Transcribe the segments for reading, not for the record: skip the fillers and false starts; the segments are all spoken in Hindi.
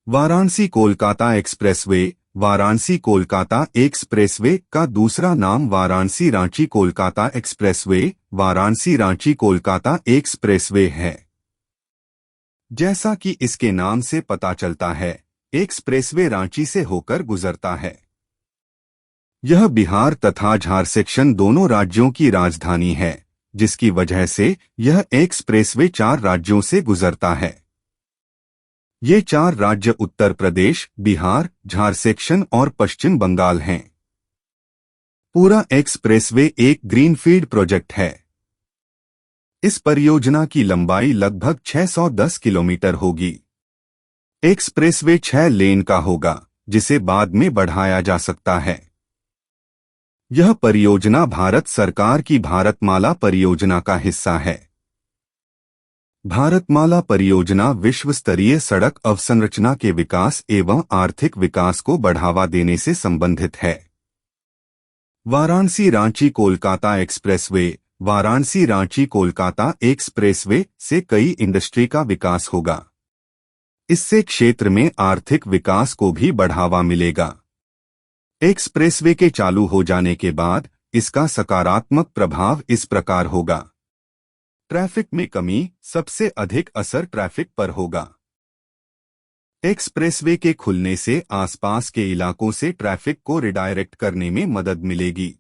वाराणसी कोलकाता एक्सप्रेसवे। वाराणसी कोलकाता एक्सप्रेसवे का दूसरा नाम वाराणसी रांची कोलकाता एक्सप्रेसवे, वाराणसी रांची कोलकाता एक्सप्रेसवे है। जैसा कि इसके नाम से पता चलता है, एक्सप्रेसवे रांची से होकर गुजरता है। यह बिहार तथा झारखंड दोनों राज्यों की राजधानी है, जिसकी वजह से यह एक्सप्रेसवे 4 राज्यों से गुजरता है। ये 4 राज्य उत्तर प्रदेश, बिहार, झारखंड और पश्चिम बंगाल हैं। पूरा एक्सप्रेसवे एक ग्रीनफील्ड प्रोजेक्ट है। इस परियोजना की लंबाई लगभग 610 किलोमीटर होगी। एक्सप्रेसवे 6 लेन का होगा, जिसे बाद में बढ़ाया जा सकता है। यह परियोजना भारत सरकार की भारतमाला परियोजना का हिस्सा है। भारतमाला परियोजना विश्व स्तरीय सड़क अवसंरचना के विकास एवं आर्थिक विकास को बढ़ावा देने से संबंधित है। वाराणसी रांची कोलकाता एक्सप्रेसवे। वाराणसी रांची कोलकाता एक्सप्रेसवे से कई इंडस्ट्री का विकास होगा। इससे क्षेत्र में आर्थिक विकास को भी बढ़ावा मिलेगा। एक्सप्रेसवे के चालू हो जाने के बाद इसका सकारात्मक प्रभाव इस प्रकार होगा। ट्रैफिक में कमी। सबसे अधिक असर ट्रैफिक पर होगा। एक्सप्रेसवे के खुलने से आसपास के इलाकों से ट्रैफिक को रिडायरेक्ट करने में मदद मिलेगी।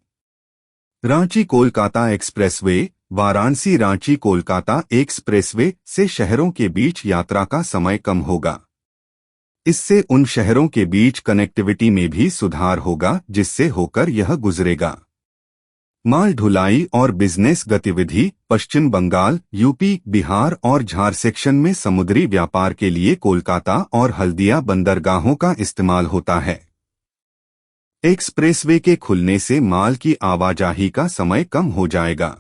रांची कोलकाता एक्सप्रेसवे। वाराणसी रांची कोलकाता एक्सप्रेसवे से शहरों के बीच यात्रा का समय कम होगा। इससे उन शहरों के बीच कनेक्टिविटी में भी सुधार होगा जिससे होकर यह गुजरेगा। माल ढुलाई और बिजनेस गतिविधि। पश्चिम बंगाल, यूपी, बिहार और झारखंड में समुद्री व्यापार के लिए कोलकाता और हल्दिया बंदरगाहों का इस्तेमाल होता है। एक्सप्रेसवे के खुलने से माल की आवाजाही का समय कम हो जाएगा।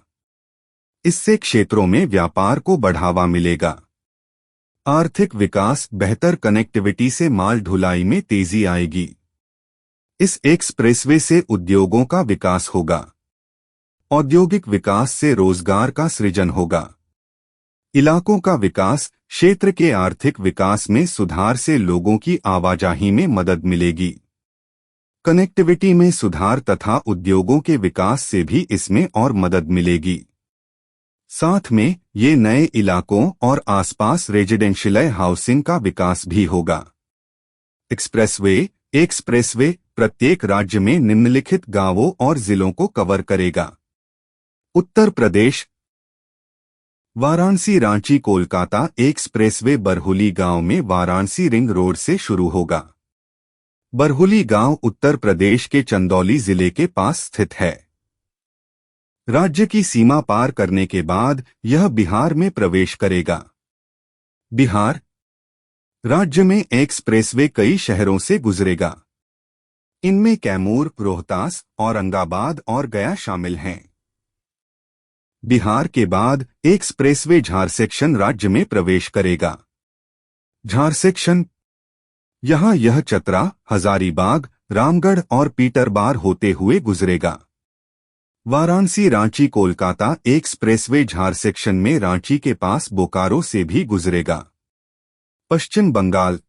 इससे क्षेत्रों में व्यापार को बढ़ावा मिलेगा। आर्थिक विकास। बेहतर कनेक्टिविटी से माल ढुलाई में तेजी आएगी। इस एक्सप्रेसवे से उद्योगों का विकास होगा। औद्योगिक विकास से रोजगार का सृजन होगा। इलाकों का विकास। क्षेत्र के आर्थिक विकास में सुधार से लोगों की आवाजाही में मदद मिलेगी। कनेक्टिविटी में सुधार तथा उद्योगों के विकास से भी इसमें और मदद मिलेगी। साथ में ये नए इलाकों और आसपास रेजिडेंशियल हाउसिंग का विकास भी होगा। एक्सप्रेसवे। एक्सप्रेसवे प्रत्येक राज्य में निम्नलिखित गांवों और जिलों को कवर करेगा। उत्तर प्रदेश। वाराणसी रांची कोलकाता एक्सप्रेसवे बरहुली गांव में वाराणसी रिंग रोड से शुरू होगा। बरहुली गांव उत्तर प्रदेश के चंदौली जिले के पास स्थित है। राज्य की सीमा पार करने के बाद यह बिहार में प्रवेश करेगा। बिहार राज्य में एक्सप्रेसवे कई शहरों से गुजरेगा। इनमें कैमूर, रोहतास, औरंगाबाद और गया शामिल हैं। बिहार के बाद एक्सप्रेसवे झारखंड राज्य में प्रवेश करेगा। झारखंड यहां यह चतरा, हजारीबाग, रामगढ़ और पीटरबार होते हुए गुजरेगा। वाराणसी रांची कोलकाता एक्सप्रेसवे झारखंड में रांची के पास बोकारो से भी गुजरेगा। पश्चिम बंगाल।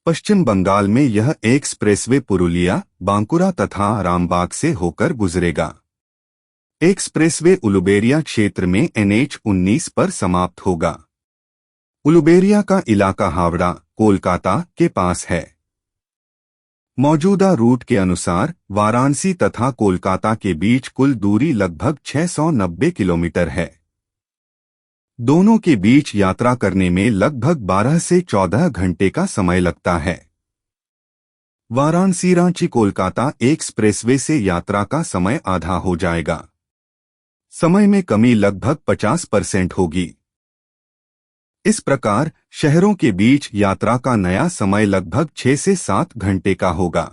पश्चिम बंगाल में यह एक्सप्रेसवे पुरुलिया, बांकुरा तथा रामबाग से होकर गुजरेगा। एक्सप्रेसवे उलुबेरिया क्षेत्र में NH-19 पर समाप्त होगा। उलुबेरिया का इलाका हावड़ा, कोलकाता के पास है। मौजूदा रूट के अनुसार वाराणसी तथा कोलकाता के बीच कुल दूरी लगभग 690 किलोमीटर है। दोनों के बीच यात्रा करने में लगभग 12 से 14 घंटे का समय लगता है। वाराणसी रांची कोलकाता एक्सप्रेसवे से यात्रा का समय आधा हो जाएगा। समय में कमी लगभग 50% होगी। इस प्रकार शहरों के बीच यात्रा का नया समय लगभग 6 से 7 घंटे का होगा।